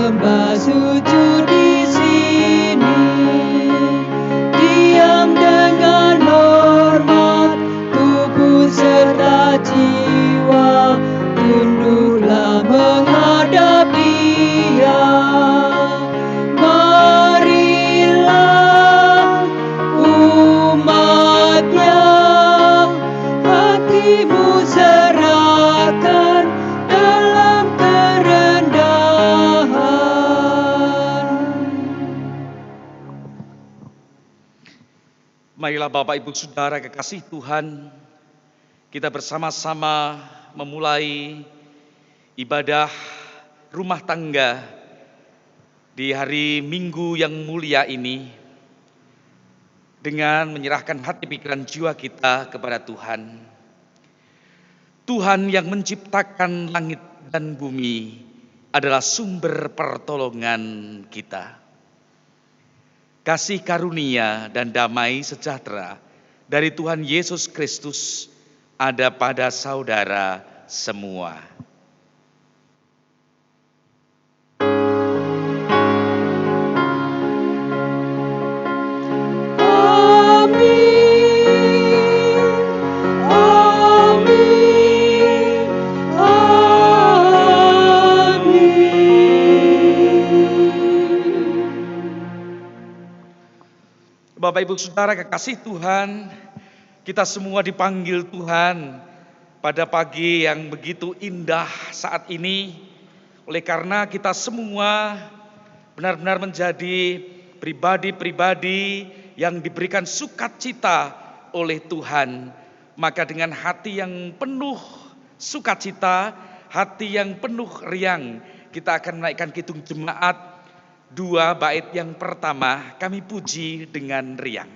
sembah sujud di sini, diam dengan hormat, tubuh serta jiwa, tunduklah menghadap Dia. Marilah umatnya, hatimu serahkan dalam kerendahan. Marilah Bapak Ibu Saudara kekasih Tuhan, kita bersama-sama memulai ibadah rumah tangga di hari Minggu yang mulia ini dengan menyerahkan hati pikiran jiwa kita kepada Tuhan. Tuhan yang menciptakan langit dan bumi adalah sumber pertolongan kita. Kasih karunia dan damai sejahtera dari Tuhan Yesus Kristus ada pada saudara semua. Bapak Ibu Saudara kekasih Tuhan, kita semua dipanggil Tuhan pada pagi yang begitu indah saat ini. Oleh karena kita semua benar-benar menjadi pribadi-pribadi yang diberikan sukacita oleh Tuhan. Maka dengan hati yang penuh sukacita, hati yang penuh riang, kita akan menaikkan kidung jemaat 2 bait yang pertama, kami puji dengan riang.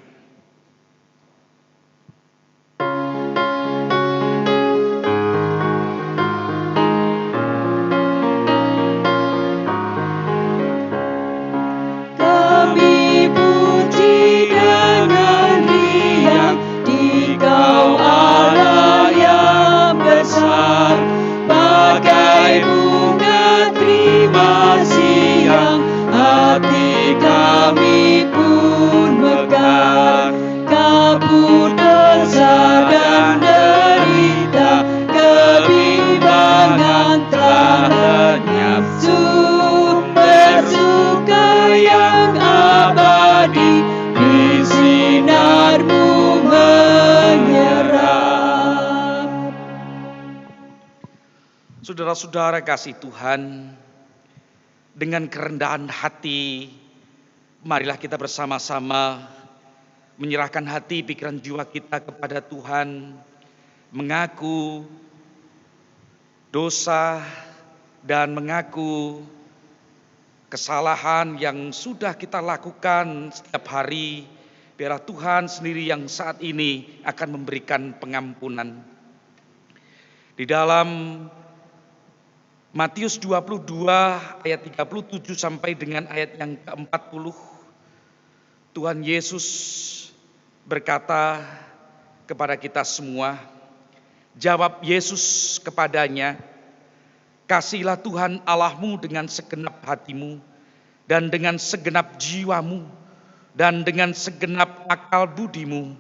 Kami puji dengan riang, Dikau Allah yang besar, bagai bunga terima siang, hati kami pun mekar. Kabut dosa dan derita, kebimbangan telah lenyap, sumber suka yang abadi di sinar-Mu menyerap. Saudara-saudara kasih Tuhan, dengan kerendahan hati, marilah kita bersama-sama menyerahkan hati, pikiran, jiwa kita kepada Tuhan, mengaku dosa dan mengaku kesalahan yang sudah kita lakukan setiap hari. Biarlah Tuhan sendiri yang saat ini akan memberikan pengampunan. Di dalam Matius 22 ayat 37 sampai dengan ayat yang ke-40, Tuhan Yesus berkata kepada kita semua. Jawab Yesus kepadanya, "Kasihilah Tuhan Allahmu dengan segenap hatimu, dan dengan segenap jiwamu, dan dengan segenap akal budimu.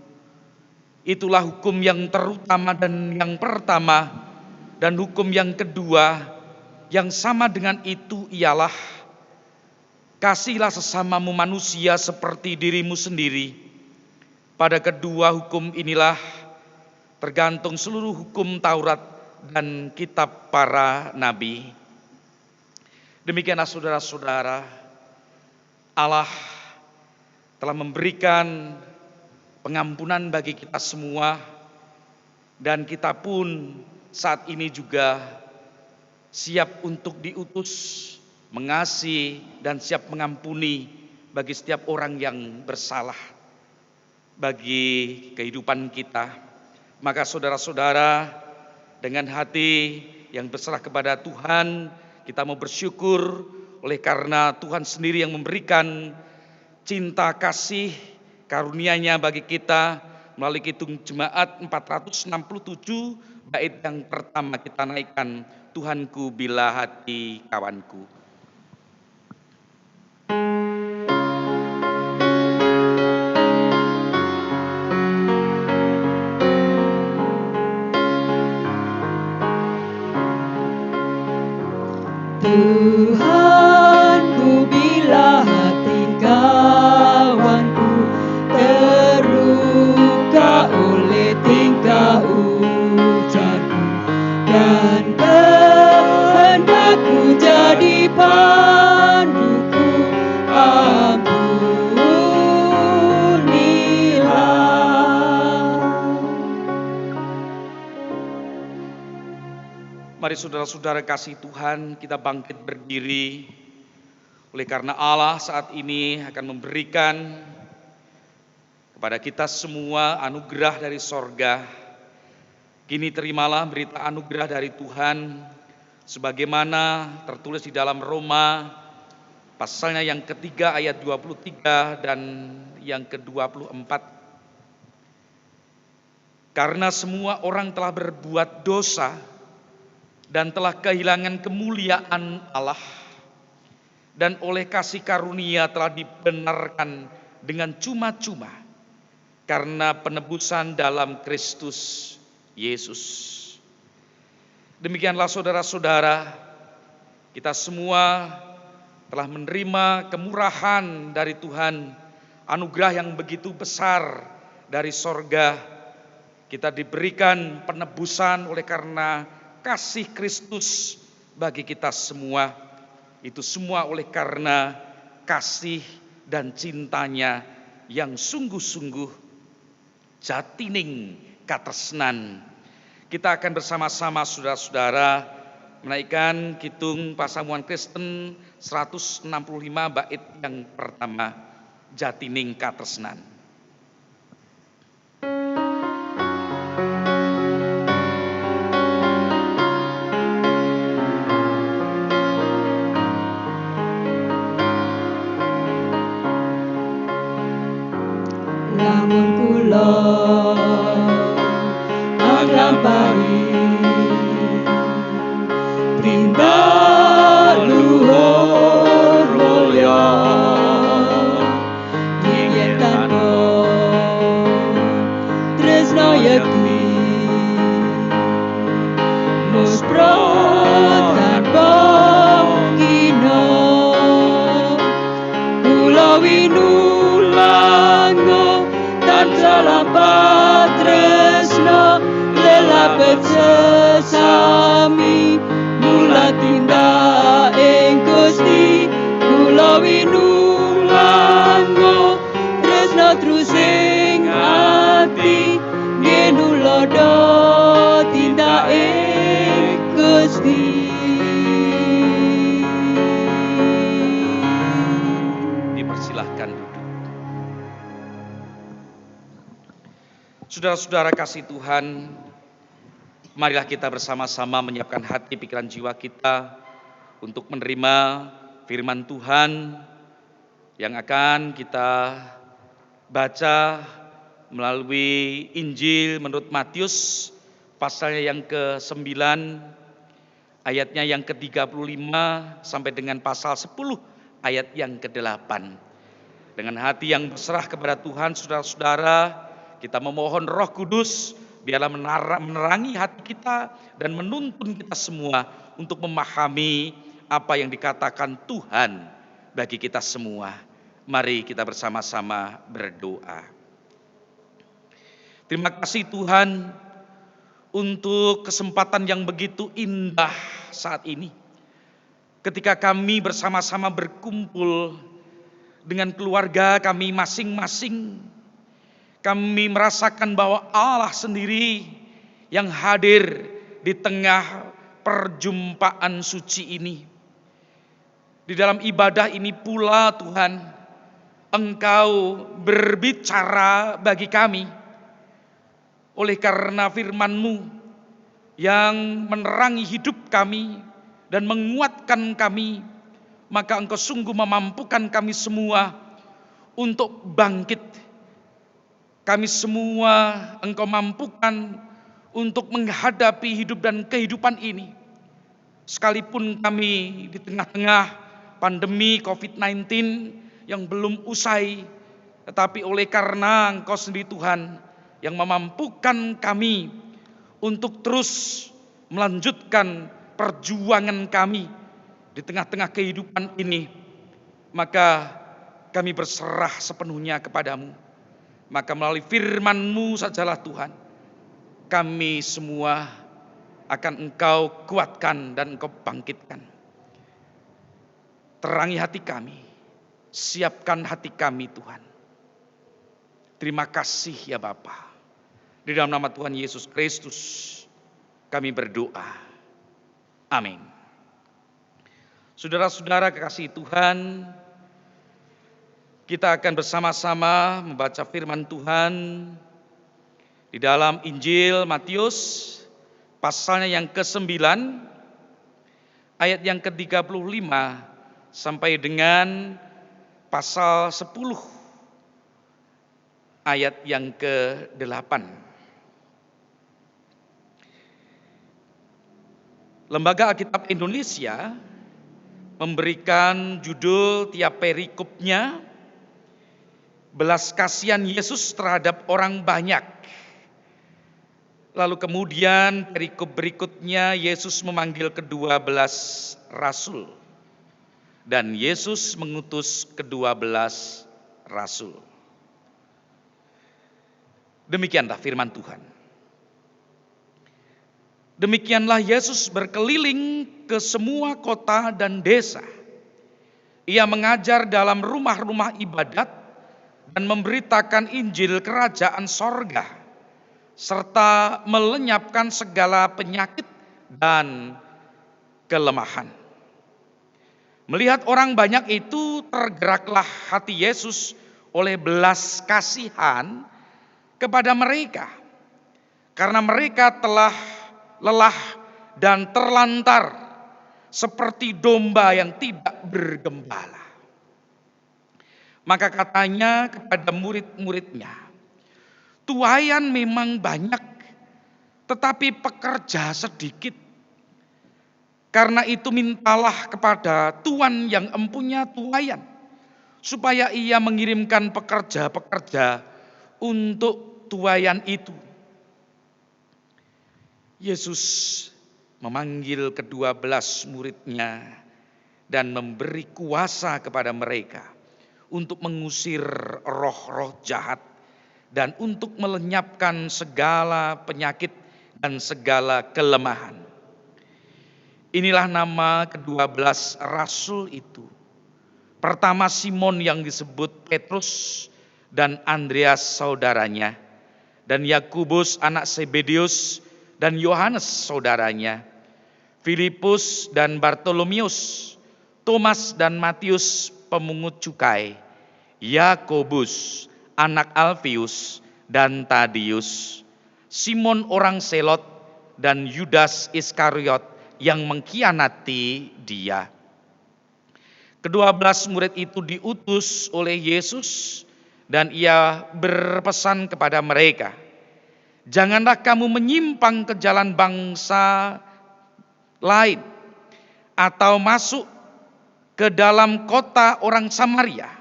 Itulah hukum yang terutama dan yang pertama, dan hukum yang kedua yang sama dengan itu ialah, kasihilah sesamamu manusia seperti dirimu sendiri. Pada kedua hukum inilah tergantung seluruh hukum Taurat dan kitab para nabi." Demikianlah saudara-saudara, Allah telah memberikan pengampunan bagi kita semua, dan kita pun saat ini juga siap untuk diutus, mengasihi dan siap mengampuni bagi setiap orang yang bersalah bagi kehidupan kita. Maka saudara-saudara, dengan hati yang berserah kepada Tuhan, kita mau bersyukur oleh karena Tuhan sendiri yang memberikan cinta kasih karunia-Nya bagi kita melalui kidung jemaat 467 bait yang pertama kita naikkan, Tuhanku bila hati kawanku. Mari saudara-saudara kasih Tuhan, kita bangkit berdiri. Oleh karena Allah saat ini akan memberikan kepada kita semua anugerah dari sorga. Kini terimalah berita anugerah dari Tuhan, sebagaimana tertulis di dalam Roma, pasalnya yang ketiga ayat 23 dan yang ke-24. Karena semua orang telah berbuat dosa dan telah kehilangan kemuliaan Allah, dan oleh kasih karunia telah dibenarkan dengan cuma-cuma karena penebusan dalam Kristus Yesus. Demikianlah saudara-saudara, kita semua telah menerima kemurahan dari Tuhan, anugerah yang begitu besar dari sorga. Kita diberikan penebusan oleh karena kasih Kristus bagi kita semua. Itu semua oleh karena kasih dan cintanya yang sungguh-sungguh jatining katresnan. Kita akan bersama-sama saudara-saudara menaikkan Kidung Pasamuan Kristen 165 bait yang pertama, jatining katresnan. Lamun kula nglampahi tindak luhur mulya yen tanpa tresna yakti muspro tanpa kina kula winulango tansah patresna lelapet sesami mula tindak ing Gusti kula winulango tresna trusing ati genulodo tindak ing Gusti. Dipersilahkan duduk. Saudara-saudara kasih Tuhan, marilah kita bersama-sama menyiapkan hati, pikiran, jiwa kita untuk menerima firman Tuhan yang akan kita baca melalui Injil menurut Matius pasalnya yang ke-9 ayatnya yang ke-35 sampai dengan pasal 10 ayat yang ke-8. Dengan hati yang berserah kepada Tuhan, saudara-saudara, kita memohon Roh Kudus biarlah menerangi hati kita dan menuntun kita semua untuk memahami apa yang dikatakan Tuhan bagi kita semua. Mari kita bersama-sama berdoa. Terima kasih Tuhan untuk kesempatan yang begitu indah saat ini. Ketika kami bersama-sama berkumpul dengan keluarga kami masing-masing, kami merasakan bahwa Allah sendiri yang hadir di tengah perjumpaan suci ini. Di dalam ibadah ini pula Tuhan, Engkau berbicara bagi kami. Oleh karena firman-Mu yang menerangi hidup kami dan menguatkan kami, maka Engkau sungguh memampukan kami semua untuk bangkit. Kami semua Engkau mampukan untuk menghadapi hidup dan kehidupan ini. Sekalipun kami di tengah-tengah pandemi COVID-19 yang belum usai, tetapi oleh karena Engkau sendiri Tuhan yang memampukan kami untuk terus melanjutkan perjuangan kami di tengah-tengah kehidupan ini, maka kami berserah sepenuhnya kepadamu. Maka melalui firman-Mu sajalah Tuhan, kami semua akan Engkau kuatkan dan Engkau bangkitkan. Terangi hati kami, siapkan hati kami Tuhan. Terima kasih ya Bapa. Di dalam nama Tuhan Yesus Kristus kami berdoa. Amin. Saudara-saudara kekasih Tuhan, kita akan bersama-sama membaca firman Tuhan di dalam Injil Matius pasalnya yang ke-9 ayat yang ke-35 sampai dengan pasal 10 ayat yang ke-8. Lembaga Alkitab Indonesia memberikan judul tiap perikopnya belas kasihan Yesus terhadap orang banyak. Lalu kemudian perikop berikutnya Yesus memanggil ke-12 rasul. Dan Yesus mengutus ke-12 rasul. Demikianlah firman Tuhan. Demikianlah Yesus berkeliling ke semua kota dan desa. Ia mengajar dalam rumah-rumah ibadat dan memberitakan Injil kerajaan sorga, serta melenyapkan segala penyakit dan kelemahan. Melihat orang banyak itu, tergeraklah hati Yesus oleh belas kasihan kepada mereka, karena mereka telah lelah dan terlantar seperti domba yang tidak bergembala. Maka katanya kepada murid-muridnya, tuaian memang banyak, tetapi pekerja sedikit. Karena itu mintalah kepada Tuan yang empunya tuaian, supaya ia mengirimkan pekerja-pekerja untuk tuaian itu. Yesus memanggil ke-12 muridnya dan memberi kuasa kepada mereka untuk mengusir roh-roh jahat dan untuk melenyapkan segala penyakit dan segala kelemahan. Inilah nama ke-12 rasul itu. Pertama Simon yang disebut Petrus dan Andreas saudaranya, dan Yakobus anak Zebedeus dan Yohanes saudaranya, Filipus dan Bartolomeus, Thomas dan Matius pemungut cukai, Yakobus anak Alfius dan Tadius, Simon orang Selot dan Yudas Iskariot yang mengkhianati dia. Ke-12 murid itu diutus oleh Yesus dan ia berpesan kepada mereka, janganlah kamu menyimpang ke jalan bangsa lain atau masuk ke dalam kota orang Samaria,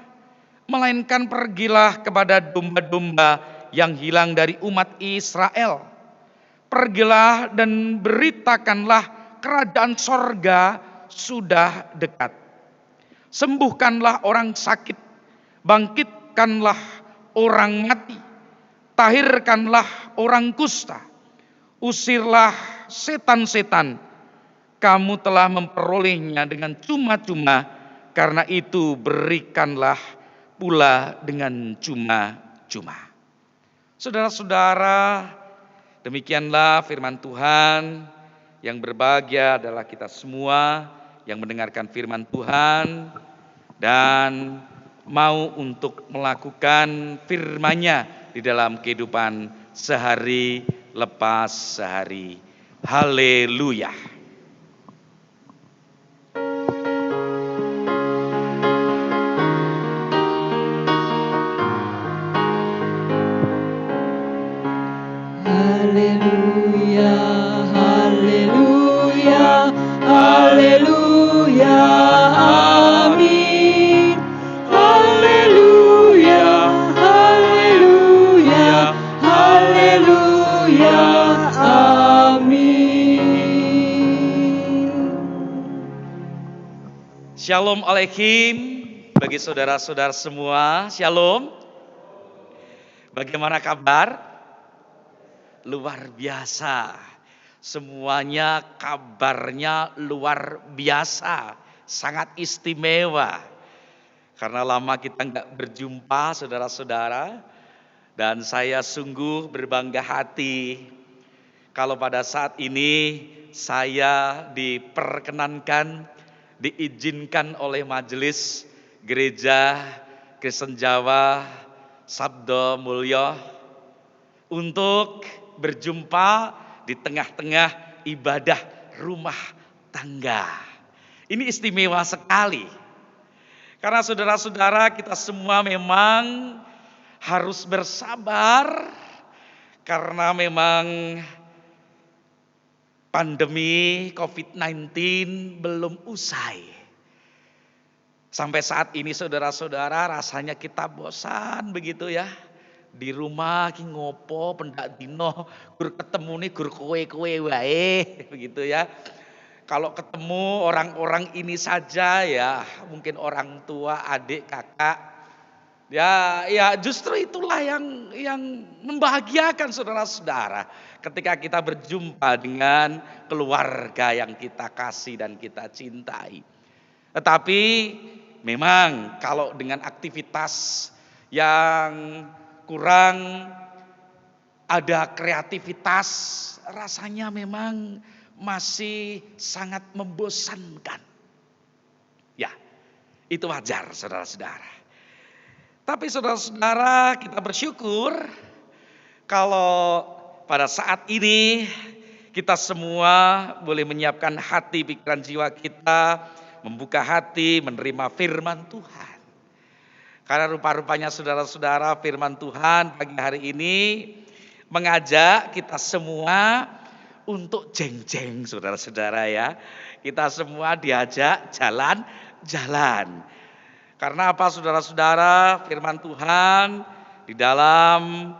melainkan pergilah kepada domba-domba yang hilang dari umat Israel. Pergilah dan beritakanlah kerajaan sorga sudah dekat. Sembuhkanlah orang sakit, bangkitkanlah orang mati, tahirkanlah orang kusta, usirlah setan-setan. Kamu telah memperolehnya dengan cuma-cuma, karena itu berikanlah pula dengan cuma-cuma. Saudara-saudara, demikianlah firman Tuhan. Yang berbahagia adalah kita semua yang mendengarkan firman Tuhan dan mau untuk melakukan firman-Nya di dalam kehidupan sehari lepas sehari. Haleluya. Haleluya, haleluya, haleluya, amin. Haleluya, haleluya, haleluya, amin. Shalom Aleichem bagi saudara-saudara semua. Shalom. Bagaimana kabar? Luar biasa. Semuanya kabarnya luar biasa. Sangat istimewa. Karena lama kita nggak berjumpa saudara-saudara. Dan saya sungguh berbangga hati kalau pada saat ini saya diperkenankan, diizinkan oleh Majelis Gereja Kristen Jawa Sabdo Mulyo untuk berjumpa di tengah-tengah ibadah rumah tangga. Ini istimewa sekali. Karena saudara-saudara, kita semua memang harus bersabar karena memang pandemi COVID-19 belum usai. Sampai saat ini saudara-saudara, rasanya kita bosan begitu ya. Di rumah ki ngopo pendak dino gur ketemu nih gur kowe-kowe wae begitu ya. Kalau ketemu orang-orang ini saja ya, mungkin orang tua, adik, kakak. Ya justru itulah yang membahagiakan saudara-saudara ketika kita berjumpa dengan keluarga yang kita kasih dan kita cintai. Tetapi memang kalau dengan aktivitas yang kurang ada kreativitas, rasanya memang masih sangat membosankan. Ya, itu wajar saudara-saudara. Tapi saudara-saudara, kita bersyukur kalau pada saat ini kita semua boleh menyiapkan hati, pikiran, jiwa kita, membuka hati, menerima firman Tuhan. Karena rupa-rupanya saudara-saudara, firman Tuhan pagi hari ini mengajak kita semua untuk jeng-jeng saudara-saudara ya. Kita semua diajak jalan-jalan. Karena apa saudara-saudara, firman Tuhan di dalam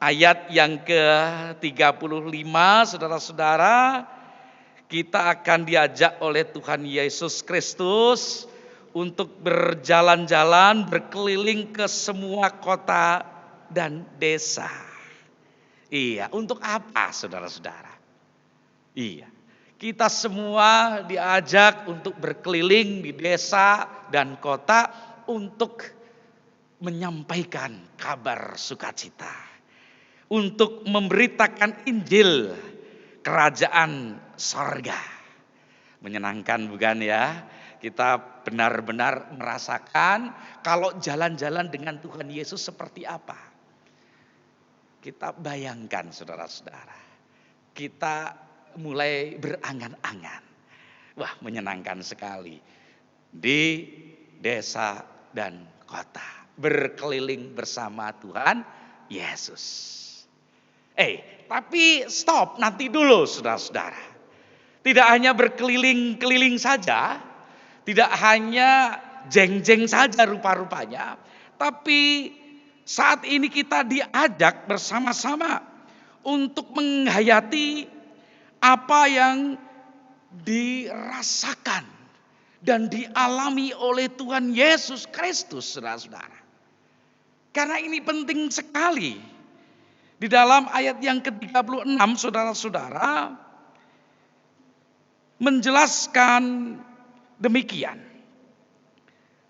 ayat yang ke-35 saudara-saudara, kita akan diajak oleh Tuhan Yesus Kristus untuk berjalan-jalan, berkeliling ke semua kota dan desa. Iya, untuk apa saudara-saudara? Iya, kita semua diajak untuk berkeliling di desa dan kota untuk menyampaikan kabar sukacita. Untuk memberitakan Injil kerajaan sorga. Menyenangkan bukan ya? Kita benar-benar merasakan kalau jalan-jalan dengan Tuhan Yesus seperti apa. Kita bayangkan saudara-saudara. Kita mulai berangan-angan. Wah, menyenangkan sekali. Di desa dan kota. Berkeliling bersama Tuhan Yesus. Tapi stop, nanti dulu saudara-saudara. Tidak hanya berkeliling-keliling saja. Tidak hanya jeng-jeng saja rupa-rupanya. Tapi saat ini kita diajak bersama-sama untuk menghayati apa yang dirasakan dan dialami oleh Tuhan Yesus Kristus, saudara-saudara. Karena ini penting sekali. Di dalam ayat yang ke-36, saudara-saudara, menjelaskan demikian.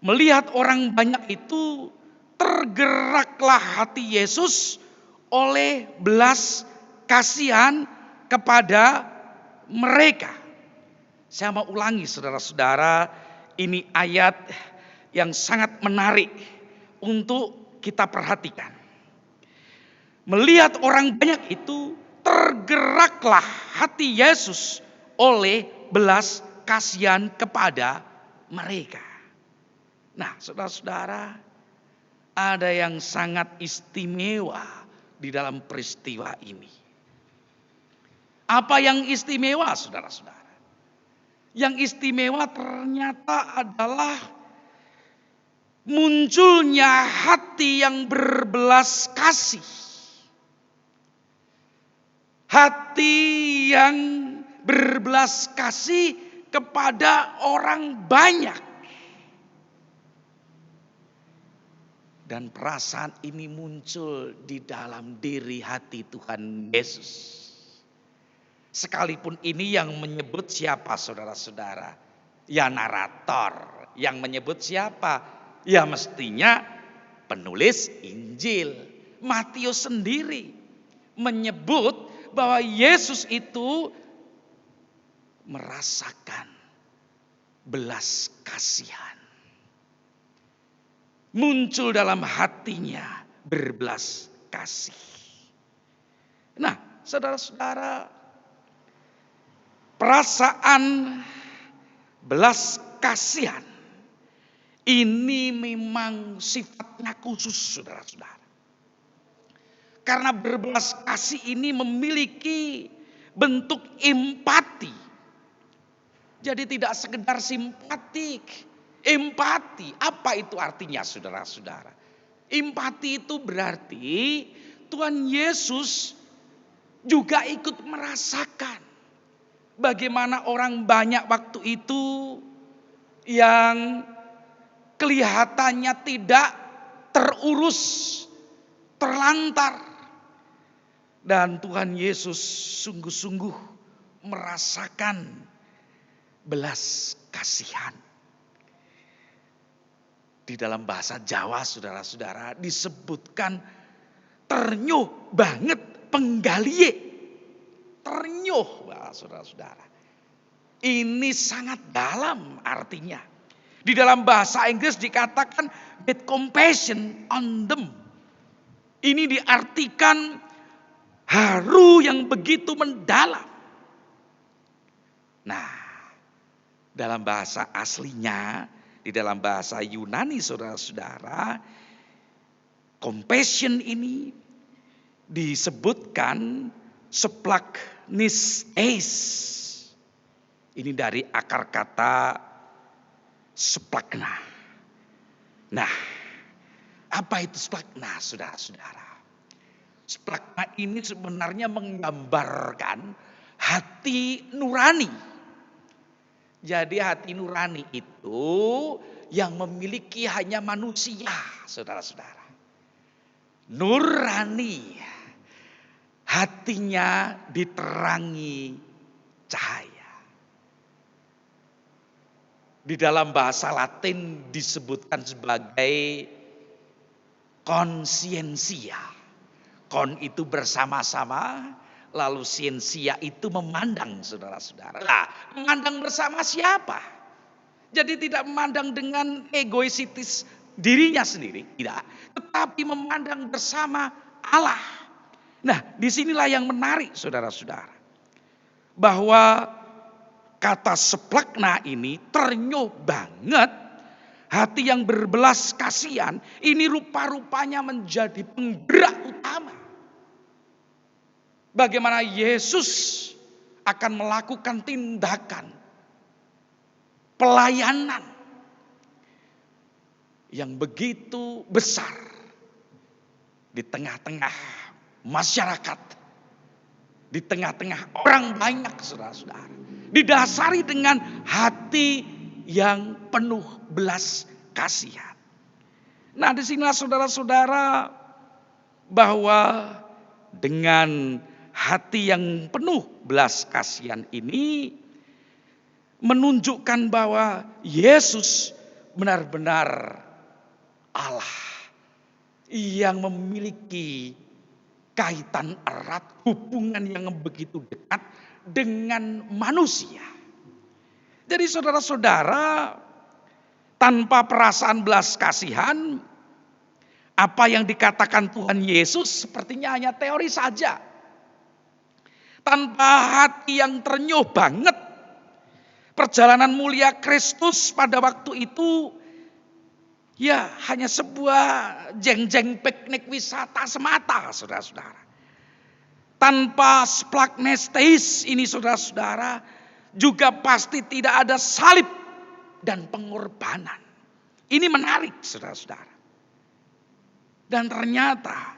Melihat orang banyak itu, tergeraklah hati Yesus oleh belas kasihan kepada mereka. Saya mau ulangi saudara-saudara, ini ayat yang sangat menarik untuk kita perhatikan. Melihat orang banyak itu, tergeraklah hati Yesus oleh belas kasihan kepada mereka. Nah, saudara-saudara, ada yang sangat istimewa di dalam peristiwa ini. Apa yang istimewa saudara-saudara? Yang istimewa ternyata adalah munculnya hati yang berbelas kasih. Hati yang berbelas kasih kepada orang banyak. Dan perasaan ini muncul di dalam diri hati Tuhan Yesus. Sekalipun ini yang menyebut siapa saudara-saudara? Ya narator. Yang menyebut siapa? Ya mestinya penulis Injil. Matius sendiri menyebut bahwa Yesus itu merasakan belas kasihan. Muncul dalam hatinya berbelas kasih. Nah, saudara-saudara, perasaan belas kasihan ini memang sifatnya khusus, saudara-saudara. Karena berbelas kasih ini memiliki bentuk empati. Jadi tidak sekedar simpatik. Empati, apa itu artinya, saudara-saudara? Empati itu berarti Tuhan Yesus juga ikut merasakan bagaimana orang banyak waktu itu yang kelihatannya tidak terurus, terlantar. Dan Tuhan Yesus sungguh-sungguh merasakan belas kasihan. Di dalam bahasa Jawa, saudara-saudara, disebutkan ternyuh banget penggalie. Ternyuh, saudara-saudara. Ini sangat dalam artinya. Di dalam bahasa Inggris dikatakan with compassion on them. Ini diartikan haru yang begitu mendalam. Nah, dalam bahasa aslinya, di dalam bahasa Yunani, saudara-saudara, compassion ini disebutkan splagnistes. Ini dari akar kata splagna. Nah, apa itu splagna, saudara-saudara? Splagna ini sebenarnya menggambarkan hati nurani. Jadi hati nurani itu yang memiliki hanya manusia, saudara-saudara. Nurani, hatinya diterangi cahaya. Di dalam bahasa Latin disebutkan sebagai konsiensia. Kon itu bersama-sama. Lalu siensia itu memandang, saudara-saudara. Nah, memandang bersama siapa? Jadi tidak memandang dengan egoisitis dirinya sendiri. Tidak. Tetapi memandang bersama Allah. Nah, disinilah yang menarik, saudara-saudara. Bahwa kata splagna ini ternyuh banget. Hati yang berbelas kasihan. Ini rupa-rupanya menjadi penggerak utama. Bagaimana Yesus akan melakukan tindakan pelayanan yang begitu besar di tengah-tengah masyarakat, di tengah-tengah orang banyak, saudara-saudara. Didasari dengan hati yang penuh belas kasihan. Nah, disinilah saudara-saudara bahwa dengan hati yang penuh belas kasihan ini menunjukkan bahwa Yesus benar-benar Allah yang memiliki kaitan erat, hubungan yang begitu dekat dengan manusia. Jadi saudara-saudara, tanpa perasaan belas kasihan, apa yang dikatakan Tuhan Yesus sepertinya hanya teori saja. Tanpa hati yang ternyuh banget, perjalanan mulia Kristus pada waktu itu ya hanya sebuah jeng-jeng piknik wisata semata, saudara-saudara. Tanpa splagnestes ini, saudara-saudara, juga pasti tidak ada salib dan pengorbanan. Ini menarik, saudara-saudara. Dan ternyata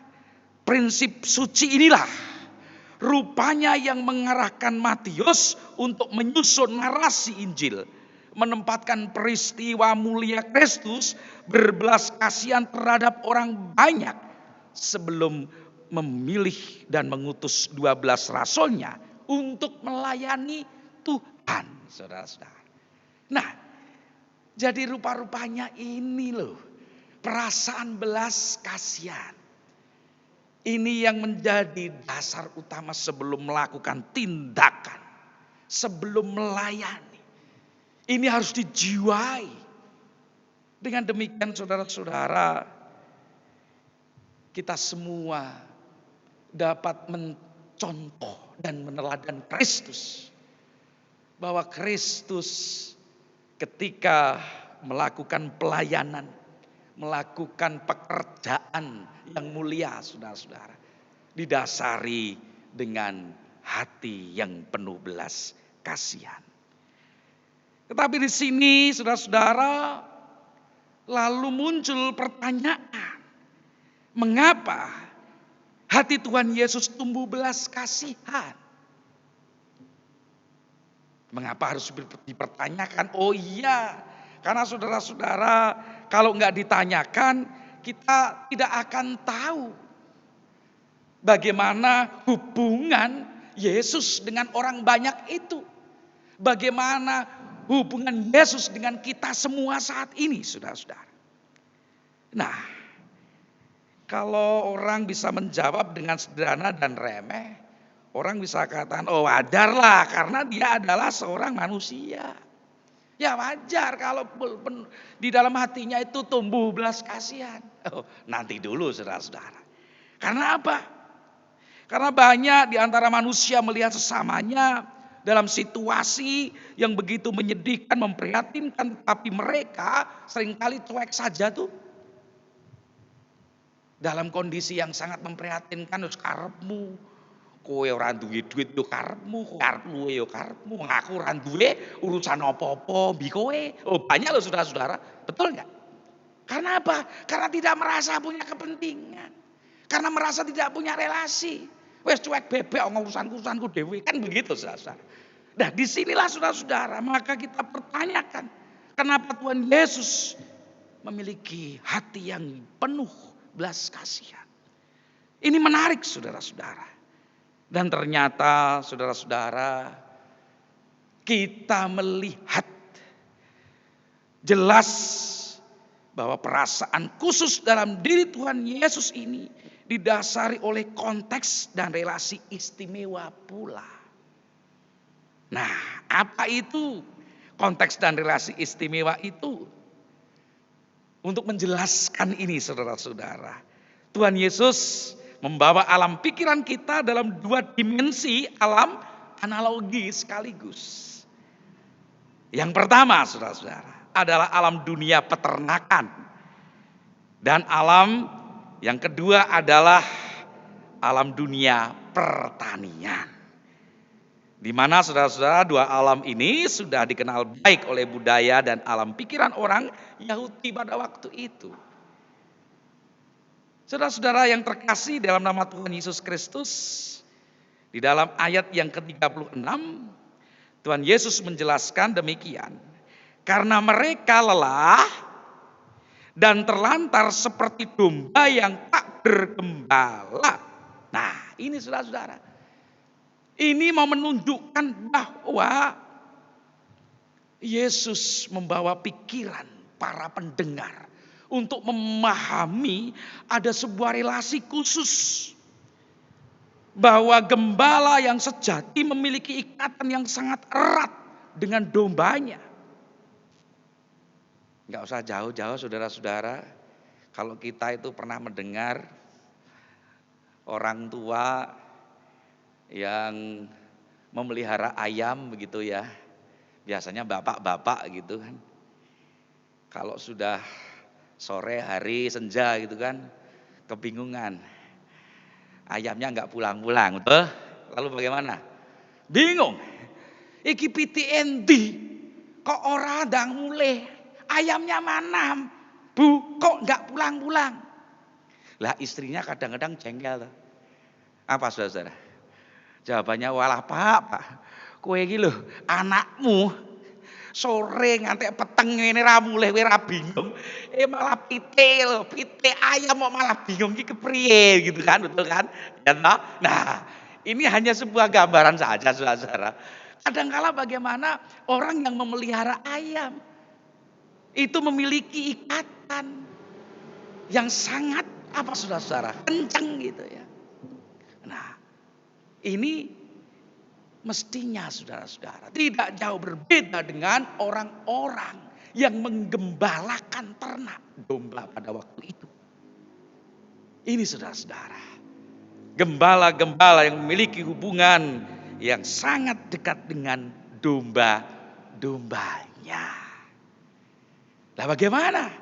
prinsip suci inilah rupanya yang mengarahkan Matius untuk menyusun narasi Injil. Menempatkan peristiwa mulia Kristus berbelas kasihan terhadap orang banyak sebelum memilih dan mengutus 12 rasulnya untuk melayani Tuhan, saudara-saudara. Nah, jadi rupa-rupanya ini loh, perasaan belas kasihan. Ini yang menjadi dasar utama sebelum melakukan tindakan. sebelum melayani. Ini harus dijiwai. Dengan demikian saudara-saudara, kita semua dapat mencontoh dan meneladan Kristus. Bahwa Kristus ketika melakukan pelayanan, melakukan pekerjaan yang mulia, saudara-saudara, didasari dengan hati yang penuh belas kasihan. Tetapi di sini, saudara-saudara, lalu muncul pertanyaan, mengapa hati Tuhan Yesus tumbuh belas kasihan? Mengapa harus dipertanyakan? Oh iya, karena saudara-saudara, kalau nggak ditanyakan, kita tidak akan tahu bagaimana hubungan Yesus dengan orang banyak itu. Bagaimana hubungan Yesus dengan kita semua saat ini, saudara-saudara. Nah, kalau orang bisa menjawab dengan sederhana dan remeh, orang bisa katakan, oh wajar lah karena dia adalah seorang manusia. Ya wajar kalau di dalam hatinya itu tumbuh belas kasihan. Oh, nanti dulu saudara-saudara. Karena apa? Karena banyak di antara manusia melihat sesamanya dalam situasi yang begitu menyedihkan, memprihatinkan. Tapi mereka seringkali cuek saja tuh. Dalam kondisi yang sangat memprihatinkan, harus karepmu. Kowe ora duwe duit yo karepmu, karepmu yo karepmu, aku ora duwe urusan apa-apa mbi kowe. Oh, banyak loh saudara-saudara, betul enggak? Karena apa? Karena tidak merasa punya kepentingan. Karena merasa tidak punya relasi. Wes cuek bebek urusan-urusanku dhewe, kan begitu saudara-saudara. Nah, disinilah saudara-saudara, maka kita pertanyakan, kenapa Tuhan Yesus memiliki hati yang penuh belas kasihan? Ini menarik saudara-saudara. Dan ternyata saudara-saudara, kita melihat jelas bahwa perasaan khusus dalam diri Tuhan Yesus ini didasari oleh konteks dan relasi istimewa pula. Nah, apa itu konteks dan relasi istimewa itu? Untuk menjelaskan ini saudara-saudara, Tuhan Yesus membawa alam pikiran kita dalam dua dimensi alam analogi sekaligus. Yang pertama saudara-saudara adalah alam dunia peternakan. Dan alam yang kedua adalah alam dunia pertanian. Di mana saudara-saudara dua alam ini sudah dikenal baik oleh budaya dan alam pikiran orang Yahudi pada waktu itu. Saudara-saudara yang terkasih dalam nama Tuhan Yesus Kristus, di dalam ayat yang ke-36, Tuhan Yesus menjelaskan demikian. Karena mereka lelah dan terlantar seperti domba yang tak bergembala. Nah, ini saudara-saudara. Ini mau menunjukkan bahwa Yesus membawa pikiran para pendengar untuk memahami ada sebuah relasi khusus. Bahwa gembala yang sejati memiliki ikatan yang sangat erat dengan dombanya. Enggak usah jauh-jauh saudara-saudara. Kalau kita itu pernah mendengar orang tua yang memelihara ayam begitu ya. Biasanya bapak-bapak gitu kan. Kalau sudah sore hari senja gitu kan, kebingungan. Ayamnya enggak pulang-pulang, betul? Lalu bagaimana? Bingung. Iki piti endi? Kok ora ndang mulih? Ayamnya mana? Bu, kok enggak pulang-pulang? Lah istrinya kadang-kadang jengkel. Apa saudara-saudara? Jawabannya, walah pak, kowe iki lho anakmu sore ngantek peteng ngene ra mulih kowe ra bingung. Malah pite ayam kok malah bingung iki kepriye gitu kan, betul kan? Ya toh? Nah, ini hanya sebuah gambaran saja saudara-saudara. Kadangkala bagaimana orang yang memelihara ayam itu memiliki ikatan yang sangat apa saudara-saudara? Kencang gitu ya. Nah, ini Mestinya saudara-saudara tidak jauh berbeda dengan orang-orang yang menggembalakan ternak domba pada waktu itu. Ini saudara-saudara, gembala-gembala yang memiliki hubungan yang sangat dekat dengan domba-dombanya. Nah bagaimana?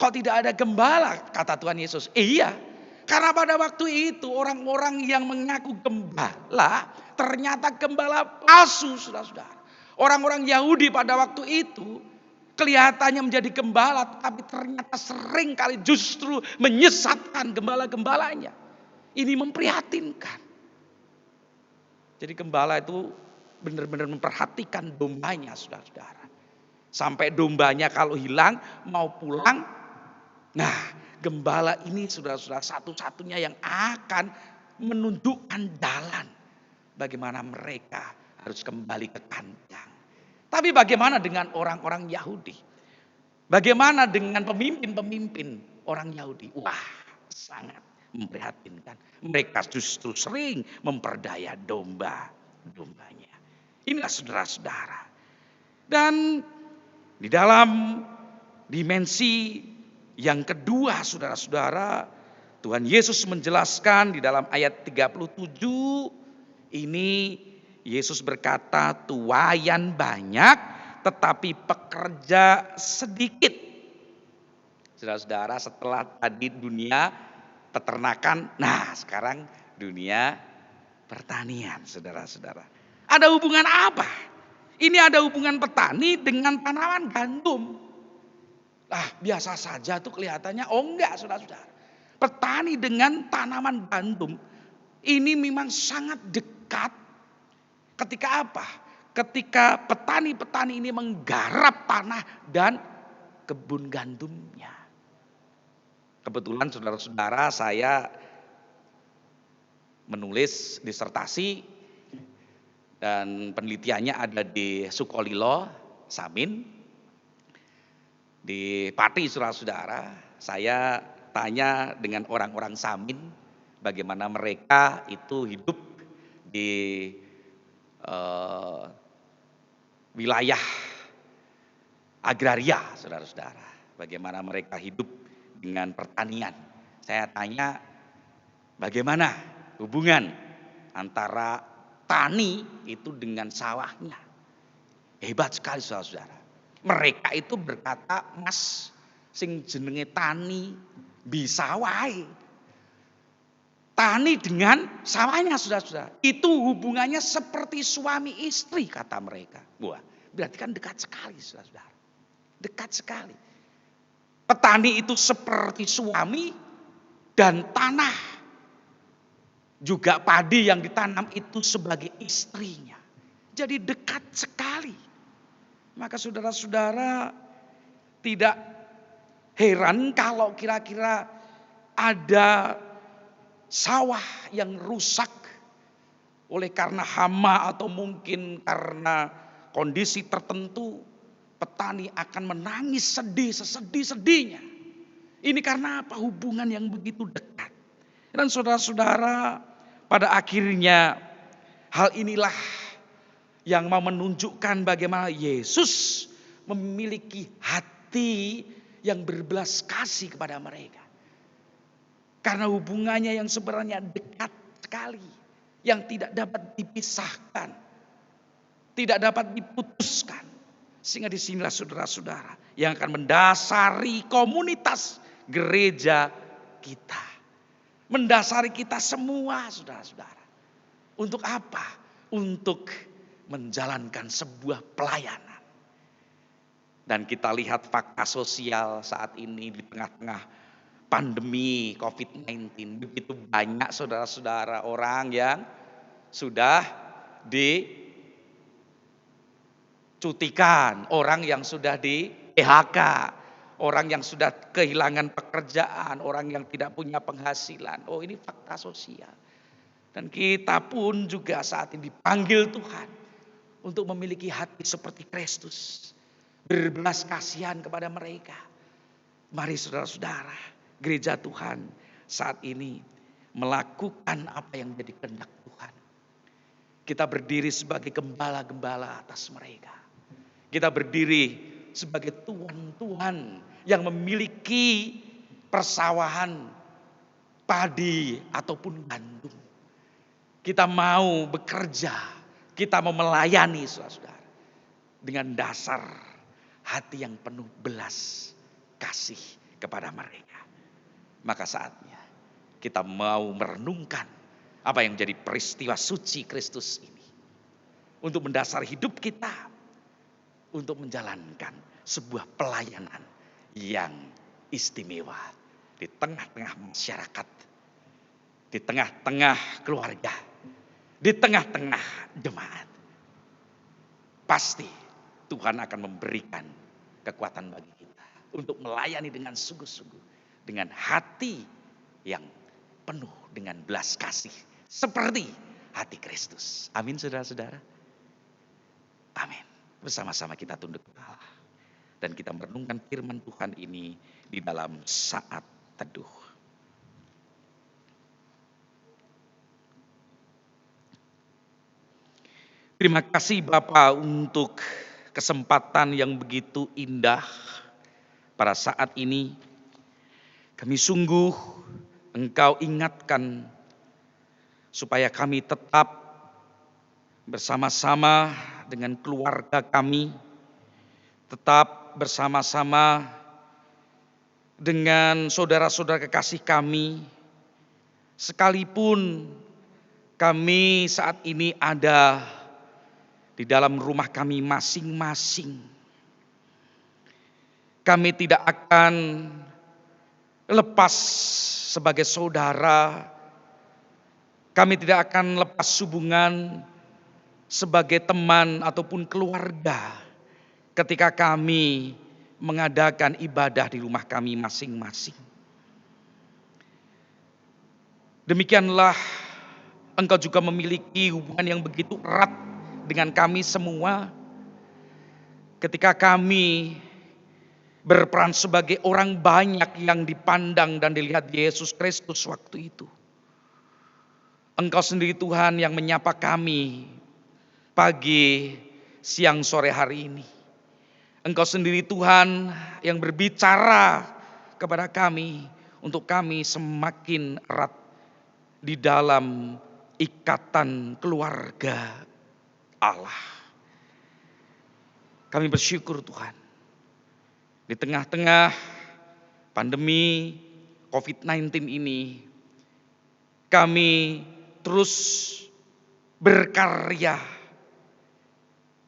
Kok tidak ada gembala? Kata Tuhan Yesus. Iya, karena pada waktu itu orang-orang yang mengaku gembala ternyata gembala palsu, saudara-saudara. Orang-orang Yahudi pada waktu itu kelihatannya menjadi gembala, tapi ternyata sering kali justru menyesatkan gembala-gembalanya. Ini memprihatinkan. Jadi gembala itu benar-benar memperhatikan dombanya, saudara-saudara. Sampai dombanya kalau hilang mau pulang, nah gembala ini saudara-saudara satu-satunya yang akan menunjukkan jalan bagaimana mereka harus kembali ke kandang. Tapi bagaimana dengan orang-orang Yahudi? Bagaimana dengan pemimpin-pemimpin orang Yahudi? Wah, sangat memprihatinkan. Mereka justru sering memperdaya domba-dombanya. Inilah saudara-saudara. Dan di dalam dimensi yang kedua saudara-saudara, Tuhan Yesus menjelaskan di dalam ayat 37 ini Yesus berkata tuaian banyak tetapi pekerja sedikit. Saudara-saudara setelah tadi dunia peternakan, nah sekarang dunia pertanian saudara-saudara. Ada hubungan apa? Ini ada hubungan petani dengan tanaman gandum. Biasa saja tuh kelihatannya, oh enggak saudara-saudara. Petani dengan tanaman gandum ini memang sangat dekat. Ketika apa? Ketika petani-petani ini menggarap tanah dan kebun gandumnya. Kebetulan saudara-saudara saya menulis disertasi dan penelitiannya ada di Sukolilo, Samin. Di Pati saudara-saudara, saya tanya dengan orang-orang Samin bagaimana mereka itu hidup di wilayah agraria saudara-saudara. Bagaimana mereka hidup dengan pertanian. Saya tanya bagaimana hubungan antara tani itu dengan sawahnya. Hebat sekali saudara-saudara. Mereka itu berkata, Mas sing jenenge tani bisa wae. Tani dengan sawahnya saudara-saudara. Itu hubungannya seperti suami istri kata mereka. Wah, berarti kan dekat sekali saudara-saudara. Dekat sekali. Petani itu seperti suami dan tanah. Juga padi yang ditanam itu sebagai istrinya. Jadi dekat sekali. Maka saudara-saudara tidak heran kalau kira-kira ada sawah yang rusak oleh karena hama atau mungkin karena kondisi tertentu, petani akan menangis sedih sesedih-sedihnya. Ini karena apa? Hubungan yang begitu dekat. Dan saudara-saudara, pada akhirnya hal inilah yang mau menunjukkan bagaimana Yesus memiliki hati yang berbelas kasih kepada mereka. Karena hubungannya yang sebenarnya dekat sekali. Yang tidak dapat dipisahkan. Tidak dapat diputuskan. Sehingga disinilah saudara-saudara yang akan mendasari komunitas gereja kita. Mendasari kita semua saudara-saudara. Untuk apa? Untuk menjalankan sebuah pelayanan. Dan kita lihat fakta sosial saat ini di tengah-tengah pandemi COVID-19. Begitu banyak saudara-saudara orang yang sudah dicutikan. Orang yang sudah di PHK. Orang yang sudah kehilangan pekerjaan. Orang yang tidak punya penghasilan. Oh ini fakta sosial. Dan kita pun juga saat ini dipanggil Tuhan. Untuk memiliki hati seperti Kristus. Berbelas kasihan kepada mereka. Mari saudara-saudara. Gereja Tuhan saat ini melakukan apa yang menjadi kehendak Tuhan. Kita berdiri sebagai gembala-gembala atas mereka. Kita berdiri sebagai tuan-tuan yang memiliki persawahan, padi ataupun gandum. Kita mau bekerja, kita mau melayani saudara-saudara dengan dasar hati yang penuh belas kasih kepada mereka. Maka saatnya kita mau merenungkan apa yang menjadi peristiwa suci Kristus ini untuk mendasari hidup kita, untuk menjalankan sebuah pelayanan yang istimewa di tengah-tengah masyarakat, di tengah-tengah keluarga, di tengah-tengah jemaat. Pasti Tuhan akan memberikan kekuatan bagi kita untuk melayani dengan sungguh-sungguh, dengan hati yang penuh dengan belas kasih seperti hati Kristus. Amin saudara-saudara. Amin. Bersama-sama kita tunduk kepala dan kita merenungkan firman Tuhan ini di dalam saat teduh. Terima kasih Bapa untuk kesempatan yang begitu indah pada saat ini. Kami sungguh Engkau ingatkan supaya kami tetap bersama-sama dengan keluarga kami, tetap bersama-sama dengan saudara-saudara kekasih kami, sekalipun kami saat ini ada di dalam rumah kami masing-masing. Kami tidak akan lepas sebagai saudara, kami tidak akan lepas hubungan sebagai teman ataupun keluarga ketika kami mengadakan ibadah di rumah kami masing-masing. Demikianlah Engkau juga memiliki hubungan yang begitu erat dengan kami semua ketika kami berperan sebagai orang banyak yang dipandang dan dilihat Yesus Kristus waktu itu. Engkau sendiri Tuhan yang menyapa kami pagi, siang, sore hari ini. Engkau sendiri Tuhan yang berbicara kepada kami untuk kami semakin erat di dalam ikatan keluarga Allah. Kami bersyukur Tuhan. Di tengah-tengah pandemi COVID-19 ini, kami terus berkarya.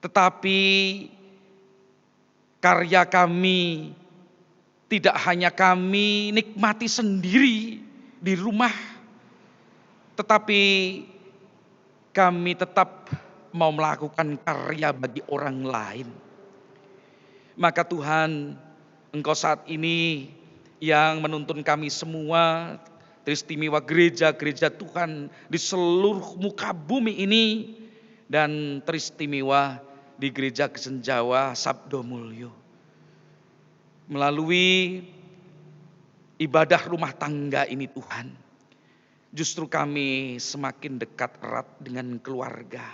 Tetapi karya kami tidak hanya kami nikmati sendiri di rumah, tetapi kami tetap mau melakukan karya bagi orang lain. Maka Tuhan, Engkau saat ini yang menuntun kami semua, teristimewa gereja-gereja Tuhan di seluruh muka bumi ini, dan teristimewa di gereja Kesenjawa Sabdo Mulyo. Melalui ibadah rumah tangga ini Tuhan, justru kami semakin dekat erat dengan keluarga.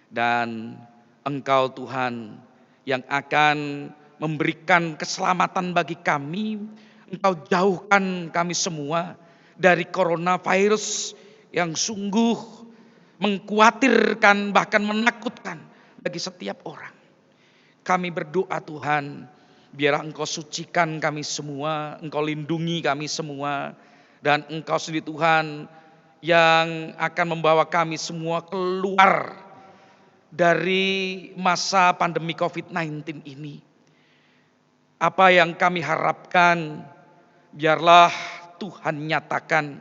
Dan Engkau Tuhan yang akan memberikan keselamatan bagi kami. Engkau jauhkan kami semua dari coronavirus yang sungguh mengkhawatirkan bahkan menakutkan bagi setiap orang. Kami berdoa Tuhan, biarlah Engkau sucikan kami semua, Engkau lindungi kami semua, dan Engkau sendiri Tuhan yang akan membawa kami semua keluar dari masa pandemi COVID-19 ini. Apa yang kami harapkan, biarlah Tuhan nyatakan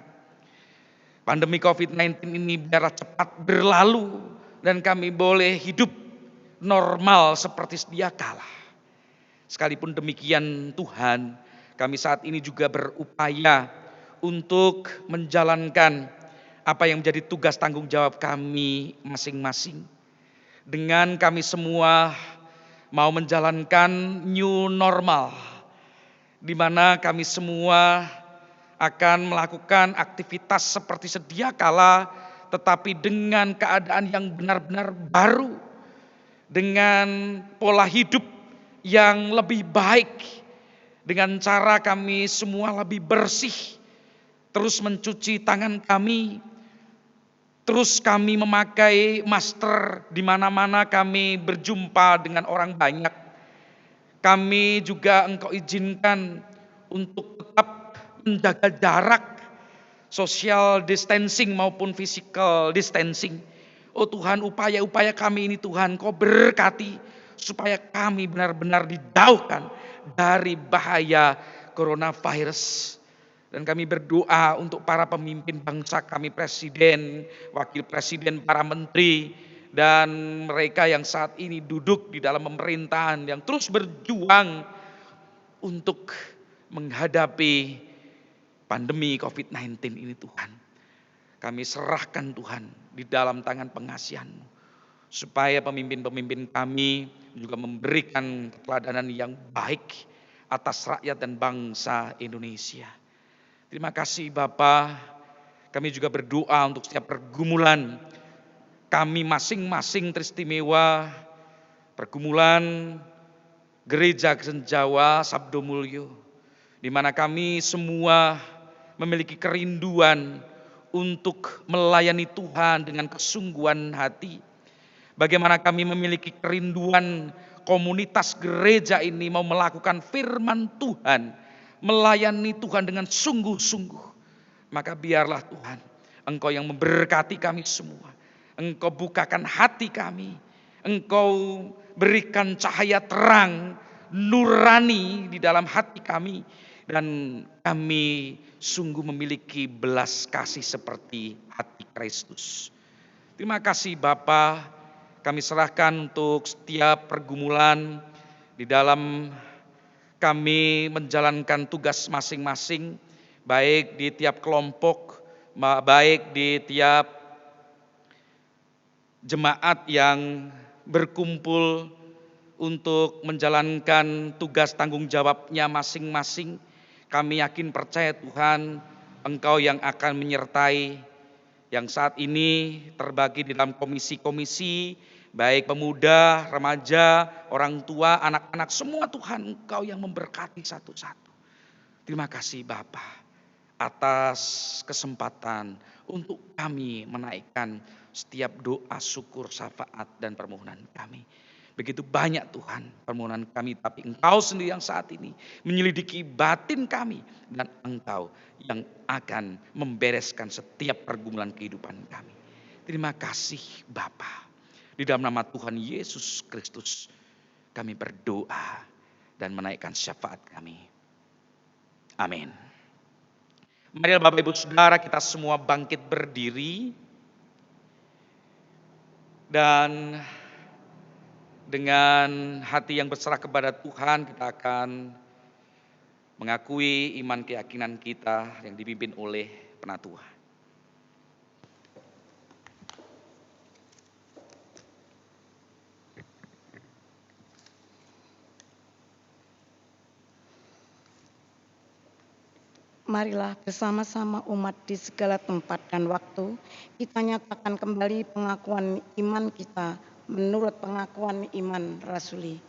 pandemi COVID-19 ini biarlah cepat berlalu dan kami boleh hidup normal seperti sedia kala. Sekalipun demikian Tuhan, kami saat ini juga berupaya untuk menjalankan apa yang menjadi tugas tanggung jawab kami masing-masing. Dengan kami semua mau menjalankan new normal, di mana kami semua akan melakukan aktivitas seperti sedia kala, tetapi dengan keadaan yang benar-benar baru, dengan pola hidup yang lebih baik, dengan cara kami semua lebih bersih, terus mencuci tangan kami, terus kami memakai masker di mana-mana kami berjumpa dengan orang banyak. Kami juga Engkau izinkan untuk tetap menjaga jarak, social distancing maupun physical distancing. Oh Tuhan, upaya-upaya kami ini Tuhan, Kau berkati supaya kami benar-benar dijauhkan dari bahaya coronavirus. Dan kami berdoa untuk para pemimpin bangsa kami, presiden, wakil presiden, para menteri, dan mereka yang saat ini duduk di dalam pemerintahan yang terus berjuang untuk menghadapi pandemi COVID-19 ini Tuhan. Kami serahkan Tuhan di dalam tangan pengasihan-Mu, supaya pemimpin-pemimpin kami juga memberikan keteladanan yang baik atas rakyat dan bangsa Indonesia. Terima kasih Bapa. Kami juga berdoa untuk setiap pergumulan kami masing-masing teristimewa, pergumulan Gereja Kristen Jawa Sabdo Mulyo, di mana kami semua memiliki kerinduan untuk melayani Tuhan dengan kesungguhan hati. Bagaimana kami memiliki kerinduan komunitas gereja ini mau melakukan firman Tuhan, melayani Tuhan dengan sungguh-sungguh. Maka biarlah Tuhan, Engkau yang memberkati kami semua. Engkau bukakan hati kami. Engkau berikan cahaya terang, nurani di dalam hati kami. Dan kami sungguh memiliki belas kasih seperti hati Kristus. Terima kasih Bapa. Kami serahkan untuk setiap pergumulan di dalam kami menjalankan tugas masing-masing, baik di tiap kelompok, baik di tiap jemaat yang berkumpul untuk menjalankan tugas tanggung jawabnya masing-masing. Kami yakin percaya Tuhan, Engkau yang akan menyertai yang saat ini terbagi di dalam komisi-komisi, baik pemuda, remaja, orang tua, anak-anak, semua Tuhan Engkau yang memberkati satu-satu. Terima kasih Bapa atas kesempatan untuk kami menaikkan setiap doa, syukur, syafaat dan permohonan kami. Begitu banyak Tuhan permohonan kami, tapi Engkau sendiri yang saat ini menyelidiki batin kami, dan Engkau yang akan membereskan setiap pergumulan kehidupan kami. Terima kasih Bapa. Di dalam nama Tuhan Yesus Kristus kami berdoa dan menaikkan syafaat kami. Amin. Mari Bapak Ibu Saudara, kita semua bangkit berdiri. Dan dengan hati yang berserah kepada Tuhan, kita akan mengakui iman keyakinan kita yang dipimpin oleh penatua. Marilah bersama-sama umat di segala tempat dan waktu kita nyatakan kembali pengakuan iman kita menurut pengakuan iman rasuli.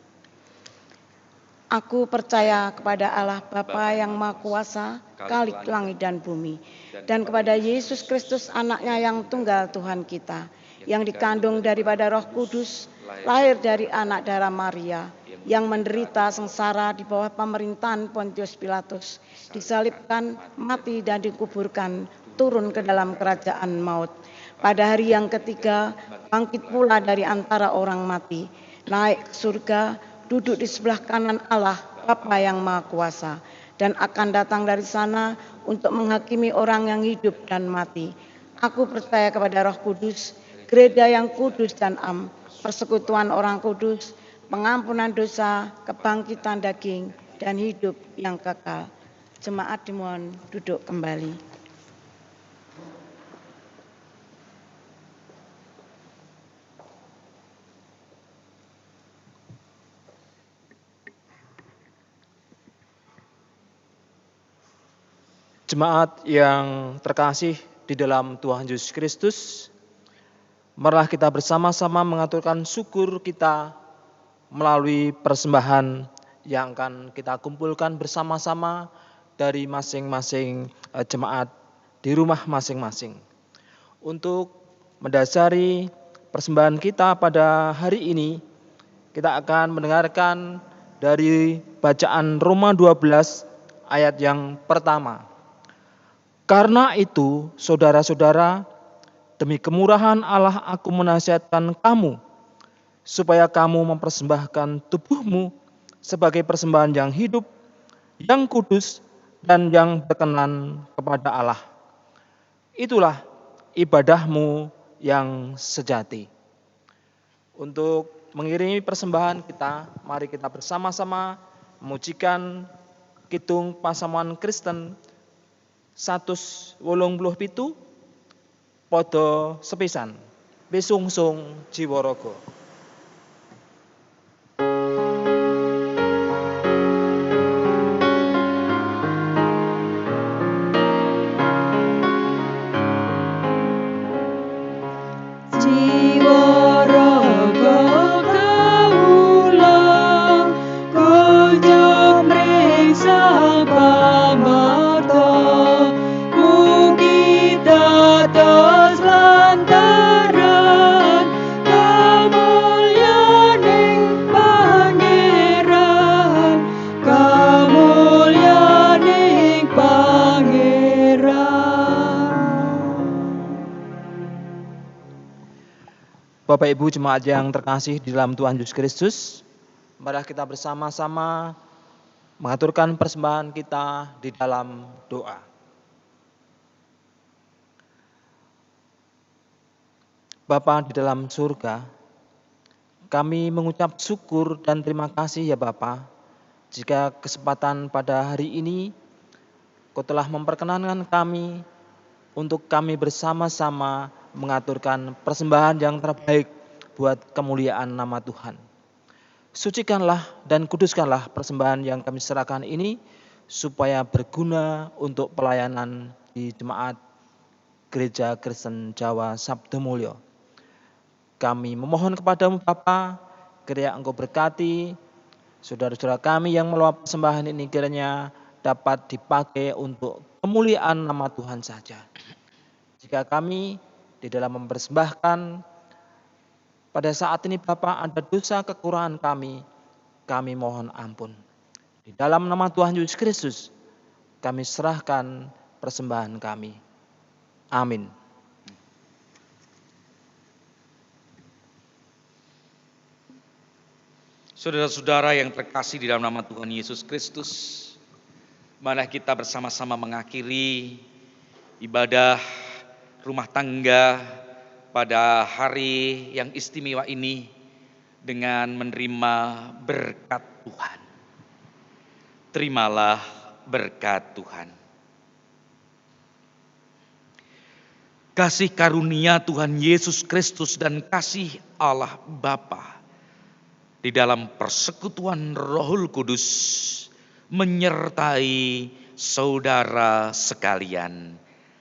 Aku percaya kepada Allah Bapa yang Maha Kuasa, Khalik langit dan bumi, dan kepada Yesus Kristus anaknya yang tunggal Tuhan kita, yang dikandung daripada Roh Kudus, lahir dari anak darah Maria, yang menderita sengsara di bawah pemerintahan Pontius Pilatus, disalibkan, mati dan dikuburkan, turun ke dalam kerajaan maut. Pada hari yang ketiga, bangkit pula dari antara orang mati, naik ke surga, duduk di sebelah kanan Allah, Bapa yang Maha Kuasa, dan akan datang dari sana untuk menghakimi orang yang hidup dan mati. Aku percaya kepada Roh Kudus, gereja yang kudus dan am, persekutuan orang kudus, pengampunan dosa, kebangkitan daging, dan hidup yang kekal. Jemaat dimohon duduk kembali. Jemaat yang terkasih di dalam Tuhan Yesus Kristus, marilah kita bersama-sama mengaturkan syukur kita melalui persembahan yang akan kita kumpulkan bersama-sama dari masing-masing jemaat di rumah masing-masing. Untuk mendasari persembahan kita pada hari ini, kita akan mendengarkan dari bacaan Roma 12 ayat yang pertama. Karena itu, saudara-saudara, demi kemurahan Allah aku menasihatkan kamu, supaya kamu mempersembahkan tubuhmu sebagai persembahan yang hidup, yang kudus, dan yang berkenan kepada Allah. Itulah ibadahmu yang sejati. Untuk mengiringi persembahan kita, mari kita bersama-sama memujikan Kidung Pasamuan Kristen 187 Podo sepisan Besungsung Jiwaraga. Bapak Ibu jemaat yang terkasih di dalam Tuhan Yesus Kristus, mari kita bersama-sama mengaturkan persembahan kita di dalam doa. Bapa di dalam surga, kami mengucap syukur dan terima kasih ya Bapa, jika kesempatan pada hari ini Kau telah memperkenankan kami untuk kami bersama-sama mengaturkan persembahan yang terbaik buat kemuliaan nama Tuhan. Sucikanlah dan kuduskanlah persembahan yang kami serahkan ini supaya berguna untuk pelayanan di jemaat Gereja Kristen Jawa Sabdo Mulyo. Kami memohon kepadamu Bapa, kiranya Engkau berkati saudara-saudara kami yang meluap persembahan ini, kiranya dapat dipakai untuk kemuliaan nama Tuhan saja. Jika kami di dalam mempersembahkan pada saat ini Bapa ada dosa kekurangan kami mohon ampun. Di dalam nama Tuhan Yesus Kristus kami serahkan persembahan kami. Amin. Saudara-saudara yang terkasih di dalam nama Tuhan Yesus Kristus, mari kita bersama-sama mengakhiri ibadah rumah tangga pada hari yang istimewa ini dengan menerima berkat Tuhan. Terimalah berkat Tuhan. Kasih karunia Tuhan Yesus Kristus dan kasih Allah Bapa di dalam persekutuan Rohul Kudus menyertai saudara sekalian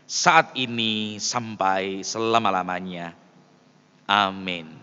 saat ini sampai selama-lamanya. Amin.